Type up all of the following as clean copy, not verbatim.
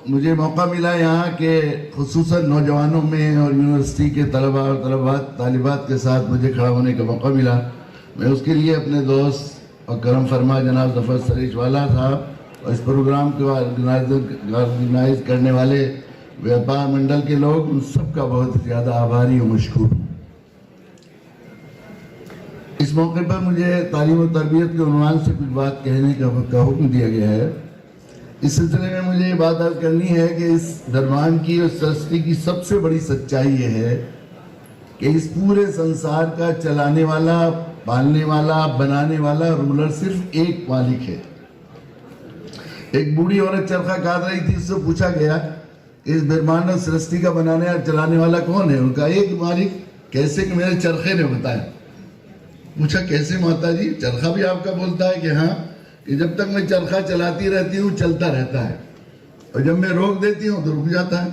مجھے موقع ملا یہاں کہ خصوصاً نوجوانوں میں اور یونیورسٹی کے طلباء اور طالبات کے ساتھ مجھے کھڑا ہونے کا موقع ملا، میں اس کے لیے اپنے دوست اور کرم فرما جناب ظفر سریش والا صاحب اور اس پروگرام کو آرگنائز کرنے والے ویاپار منڈل کے لوگ، ان سب کا بہت زیادہ آبھاری و مشکور ہوں۔ اس موقع پر مجھے تعلیم و تربیت کے عنوان سے کچھ بات کہنے کا حکم دیا گیا ہے۔ اس سلسلے میں مجھے یہ بات عرض کرنی ہے کہ اس دربان کی اور سرستی کی سب سے بڑی سچائی یہ ہے کہ اس پورے سنسار کا چلانے والا، پالنے والا، بنانے والا رولر صرف ایک مالک ہے۔ ایک بوڑھی عورت چرخہ کاٹ رہی تھی، اس سے پوچھا گیا اس برہمانڈ اور سرستی کا بنانے اور چلانے والا کون ہے؟ ان کا ایک مالک۔ کیسے؟ کہ میرے چرخے نے بتایا۔ پوچھا کیسے ماتا جی؟ چرخہ بھی آپ کا بولتا ہے کہ ہاں، کہ جب تک میں چرخہ چلاتی رہتی ہوں چلتا رہتا ہے، اور جب میں روک دیتی ہوں تو رک جاتا ہے،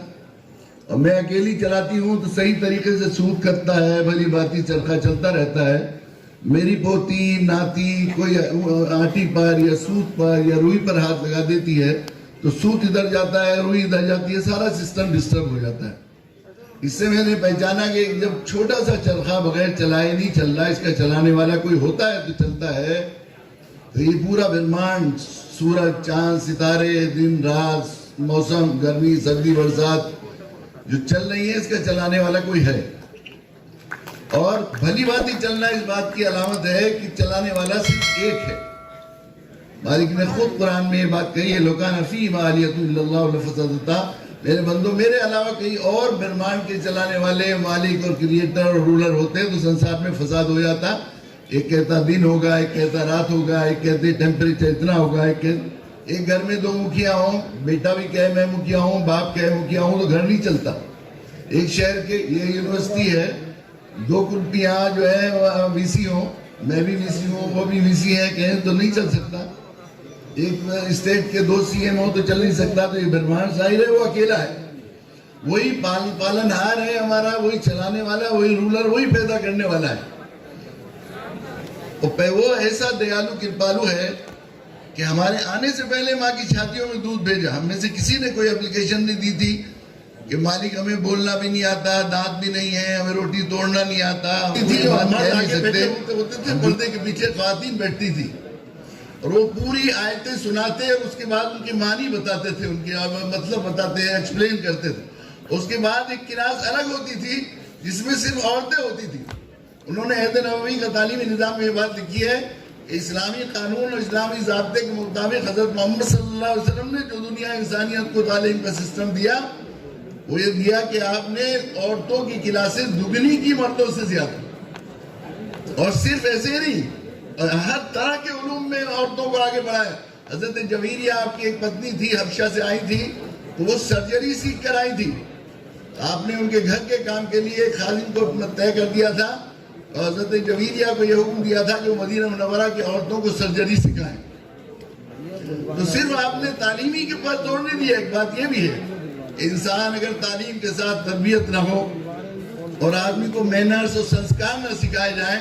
اور میں اکیلی چلاتی ہوں تو صحیح طریقے سے سود کرتا ہے، بھلی باتی چرخہ چلتا رہتا ہے۔ میری پوتی ناتی کوئی آٹی پر یا سود پر یا روئی پر ہاتھ لگا دیتی ہے تو سود ادھر جاتا ہے، روئی ادھر جاتی ہے، سارا سسٹم ڈسٹرب ہو جاتا ہے۔ اس سے میں نے پہچانا کہ جب چھوٹا سا چرخہ بغیر چلائے نہیں چل رہا، اس کا چلانے والا کوئی ہوتا ہے تو چلتا ہے، تو یہ پورا برہمانڈ، سورج، چاند، ستارے، دن رات، موسم، گرمی، سردی، برسات جو چل رہی ہے، اس کا چلانے والا کوئی ہے۔ اور بھلی باتیں چلنا اس بات کی علامت ہے کہ چلانے والا صرف ایک ہے۔ مالک نے خود قرآن میں یہ بات کہی ہے، لوکان فی مالیت اللہ لفسدتا، میرے بندوں میرے علاوہ کئی اور برہمانڈ کے چلانے والے مالک اور کریٹر اور رولر ہوتے تو سنسار میں فساد ہو جاتا۔ ایک کہتا دن ہوگا، ایک کہتا رات ہوگا، ایک کہتے ٹیمپریچر اتنا ہوگا، ایک گھر میں دو مکھیا ہوں، بیٹا بھی کہے میں مکھیا ہوں، باپ کہے مکھیا ہوں، تو گھر نہیں چلتا۔ ایک شہر کے، یہ یونیورسٹی ہے، دو کلپیاں جو ہے وی سی ہوں، میں بھی وی سی ہوں، وہ بھی وی سی ہے، کہیں تو نہیں چل سکتا۔ ایک اسٹیٹ کے دو سی ایم ہو تو چل نہیں سکتا۔ تو یہ برہمانڈ ظاہر ہے وہ اکیلا ہے، وہی پالن ہار ہے ہمارا، وہی چلانے والا، وہی رولر، وہی پیدا کرنے والا ہے۔ وہ ایسا دیالو کرپالو ہے کہ ہمارے آنے سے پہلے ماں کی چھاتیوں میں دودھ بھیجا۔ ہم میں سے کسی نے کوئی اپلیکیشن نہیں دی تھی کہ مالک ہمیں بولنا بھی نہیں آتا، دانت بھی نہیں ہے، ہمیں روٹی توڑنا نہیں آتا، پردے کے پیچھے خواتین بیٹھتی تھی اور وہ پوری آیتیں سناتے اور اس کے بعد ان کے معنی بتاتے تھے، ان کے مطلب بتاتے ہیں، ایکسپلین کرتے تھے۔ اس کے بعد ایک کلاس الگ ہوتی تھی جس میں صرف عورتیں ہوتی تھی۔ انہوں نے عہد نبوی کا تعلیمی نظام میں یہ بات لکھی ہے کہ اسلامی قانون اور اسلامی ضابطے کے مطابق حضرت محمد صلی اللہ علیہ وسلم نے جو دنیا انسانیت کو تعلیم کا سسٹم دیا وہ یہ دیا کہ آپ نے عورتوں کی کلاسز دگنی کی مردوں سے زیادہ، اور صرف ایسے نہیں، ہر طرح کے علوم میں عورتوں کو آگے بڑھایا۔ حضرت جویریہ آپ کی ایک پتنی تھی، حبشہ سے آئی تھی، تو وہ سرجری سیکھ کر آئی تھی۔ آپ نے ان کے گھر کے کام کے لیے ایک خادم کو طے کر دیا تھا، اور حضرت جویریہ کو یہ حکم دیا تھا کہ وہ مدینہ منورہ کی عورتوں کو سرجری سکھائیں۔ تو صرف آپ نے تعلیمی کے پاس توڑ نہیں دیا۔ ایک بات یہ بھی ہے کہ انسان اگر تعلیم کے ساتھ تربیت نہ ہو اور آدمی کو مینرز اور سنسکار نہ سکھائے جائیں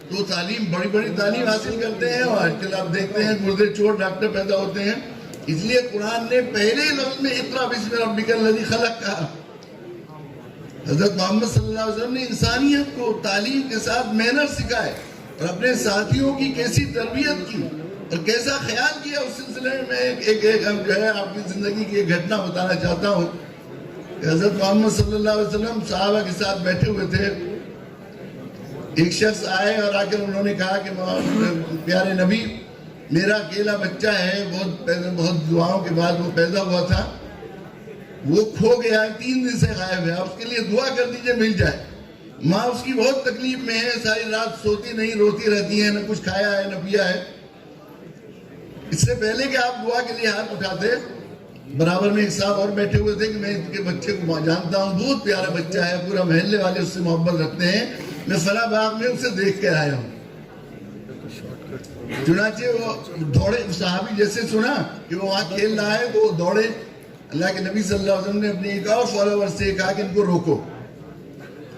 تو تعلیم، بڑی بڑی تعلیم حاصل کرتے ہیں اور آج کل آپ دیکھتے ہیں گردے چور ڈاکٹر پیدا ہوتے ہیں۔ اس لیے قرآن نے پہلے لفظ میں اقرأ بسم ربک الذی خلق کہا۔ حضرت محمد صلی اللہ علیہ وسلم نے انسانیت کو تعلیم کے ساتھ مینر سکھائے اور اپنے ساتھیوں کی کیسی تربیت کی اور کیسا خیال کیا۔ اس سلسلے میں ایک جو ہے آپ کی زندگی کی ایک گھٹنا بتانا چاہتا ہوں کہ حضرت محمد صلی اللہ علیہ وسلم صحابہ کے ساتھ بیٹھے ہوئے تھے۔ ایک شخص آئے اور آ کر انہوں نے کہا کہ پیارے نبی، میرا اکیلا بچہ ہے، بہت دعاؤں کے بعد وہ پیدا ہوا تھا، وہ کھو گیا ہے، 3 دن سے غائب ہے، آپ اس کے لیے دعا کر دیجئے مل جائے۔ ماں اس کی بہت تکلیف میں ہے، ساری رات سوتی نہیں، روتی رہتی ہے، نہ کچھ کھایا ہے نہ پیا ہے۔ اس سے پہلے کہ آپ دعا کے لیے ہاتھ اٹھاتے، برابر میں ایک صاحب اور بیٹھے ہوئے تھے کہ میں ان کے بچے کو جانتا ہوں، بہت پیارا بچہ ہے، پورا محلے والے اس سے محبت رکھتے ہیں، میں فلاں باغ میں اسے دیکھ کے آیا ہوں۔ چنانچہ وہ دوڑے، صحابی جیسے سنا کہ وہ وہاں کھیل رہا ہے تو وہ دوڑے۔ اللہ کے نبی صلی اللہ علیہ وسلم نے اپنے ایک اور فالوور سے کہا کہ ان کو روکو۔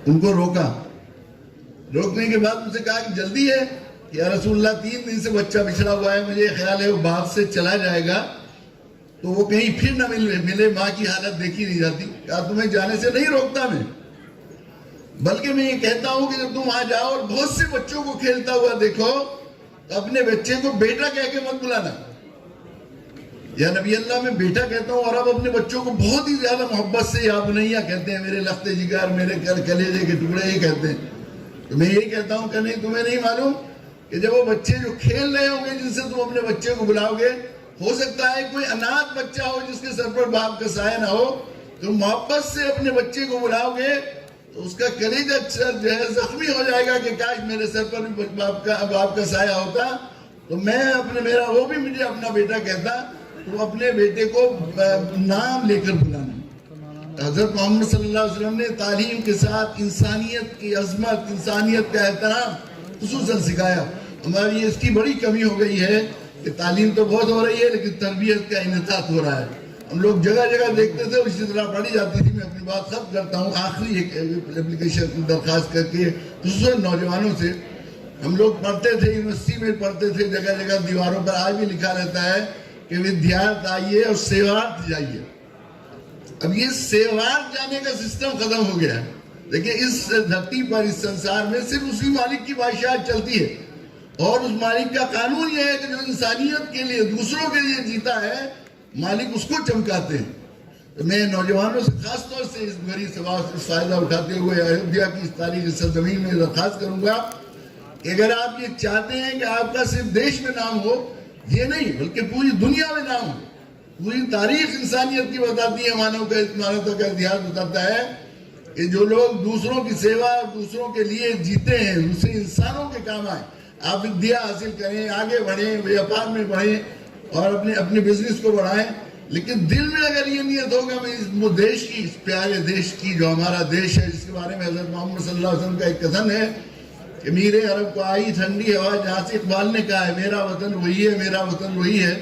ان کو روکا، روکنے کے بعد ان سے کہا کہ جلدی ہے کہ یا رسول اللہ 3 دن سے بچہ بچھڑا ہوا ہے، مجھے خیال ہے وہ باغ سے چلا جائے گا، تو وہ کہیں پھر نہ ملے. ماں کی حالت دیکھی نہیں جاتی. کہا تمہیں جانے سے نہیں روکتا میں, بلکہ میں یہ کہتا ہوں کہ جب تم وہاں جاؤ اور بہت سے بچوں کو کھیلتا ہوا دیکھو تو اپنے بچے کو بیٹا کہہ کے مت بلانا. یا نبی اللہ میں بیٹا کہتا ہوں, اور اب اپنے بچوں کو بہت ہی زیادہ محبت سے یا بنیا کہتے ہیں, میرے لخت جگر, میرے کلیجے کے ٹکڑے یہ کہتے ہیں. تو میں یہی کہتا ہوں کہ نہیں, تمہیں نہیں معلوم کہ جب وہ بچے جو کھیل رہے ہوں گے جن سے تم اپنے بچے کو بلاؤ گے, ہو سکتا ہے کوئی اناتھ بچہ ہو جس کے سر پر باپ کا سایہ نہ ہو, تو محبت سے اپنے بچے کو بلاؤ گے تو اس کا کلیجہ جو ہے زخمی ہو جائے گا کہ کاش میرے سر پر بھی باپ کا سایہ ہوتا تو میں میرا وہ بھی مجھے اپنا بیٹا کہتا. تو اپنے بیٹے کو نام لے کر بلانا. حضرت محمد صلی اللہ علیہ وسلم نے تعلیم کے ساتھ انسانیت کی عظمت, انسانیت کا احترام خصوصاً سکھایا. ہماری اس کی بڑی کمی ہو گئی ہے کہ تعلیم تو بہت ہو رہی ہے لیکن تربیت کا انحطاط ہو رہا ہے. ہم لوگ جگہ جگہ دیکھتے تھے اور اسی طرح پڑھی جاتی تھی. میں اپنی بات ختم کرتا ہوں آخری ایک اپلیکیشن درخواست کر کے, خصوصاً نوجوانوں سے. ہم لوگ پڑھتے تھے, یونیورسٹی میں پڑھتے تھے, جگہ جگہ دیواروں پر آج بھی لکھا رہتا ہے کہ ودیارت آئیے اور سیوارت جائیے. اب یہ سیوارت جانے کا سسٹم ختم ہو گیا ہے. دیکھیں اس دھرتی پر, اس سنسار میں صرف اسی مالک کی بادشاہت چلتی ہے, اور اس مالک کا قانون یہ ہے کہ جو انسانیت کے لیے, دوسروں کے لیے جیتا ہے, مالک اس کو چمکاتے ہیں. میں نوجوانوں سے خاص طور سے اس بھری سبا سے فائدہ اٹھاتے ہوئے ایودھیا کی اس تاریخی سرزمین میں درخواست کروں گا کہ اگر آپ یہ چاہتے ہیں کہ آپ کا صرف دیش میں نام ہو, یہ نہیں بلکہ پوری دنیا میں نام ہو. پوری تاریخ انسانیت کی بتاتی ہے, مانوتا کا اتحاد بتاتا ہے کہ جو لوگ دوسروں کی سیوا اور دوسروں کے لیے جیتے ہیں, دوسرے انسانوں کے کام آئیں. آپ ودیا حاصل کریں, آگے بڑھیں, ویاپار میں بڑھیں اور اپنے بزنس کو بڑھائیں, لیکن دل میں اگر یہ نیت ہوگا میں اس دیش کی, اس پیارے دیش کی جو ہمارا دیش ہے, جس کے بارے میں حضرت محمد صلی اللہ علیہ وسلم کا ایک کتھن ہے کہ میرے عرب کو آئی ٹھنڈی ہوا جہاں سے اقبال نے کہا ہے میرا وطن وہی ہے, میرا وطن وہی ہے.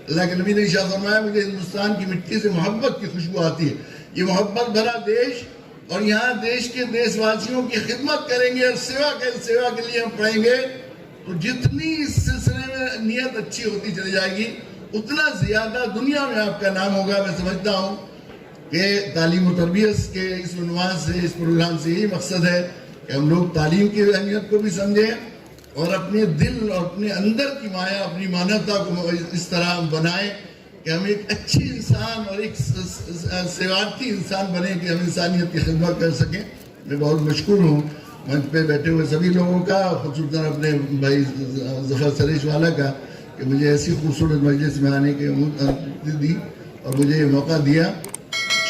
اللہ کے نبی نے ارشاد فرمایا مجھے ہندوستان کی مٹی سے محبت کی خوشبو آتی ہے. یہ محبت بھرا دیش, اور یہاں دیش کے دیش واسیوں کی خدمت کریں گے اور سیوا کے لیے ہم پڑھیں گے تو جتنی اس سلسلے میں نیت اچھی ہوتی چلی جائے گی اتنا زیادہ دنیا میں آپ کا نام ہوگا. میں سمجھتا ہوں کہ تعلیم و تربیت کے اس عنوان سے, اس پروگرام سے یہی مقصد ہے کہ ہم لوگ تعلیم کی اہمیت کو بھی سمجھیں اور اپنے دل اور اپنے اندر کی مایا, اپنی مانوتا کو اس طرح بنائیں کہ ہم ایک اچھی انسان اور ایک سیوارتی انسان بنیں کہ ہم انسانیت کی خدمت کر سکیں. میں بہت مشکور ہوں منچ پہ بیٹھے ہوئے سبھی لوگوں کا, خصوصاً اپنے بھائی ظفر سریش والا کا کہ مجھے ایسی خوبصورت مجلس میں آنے کی دی اور مجھے یہ موقع دیا.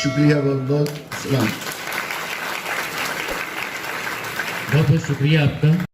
شکریہ, بہت بہت السلام. بہت بہت شکریہ آپ کا.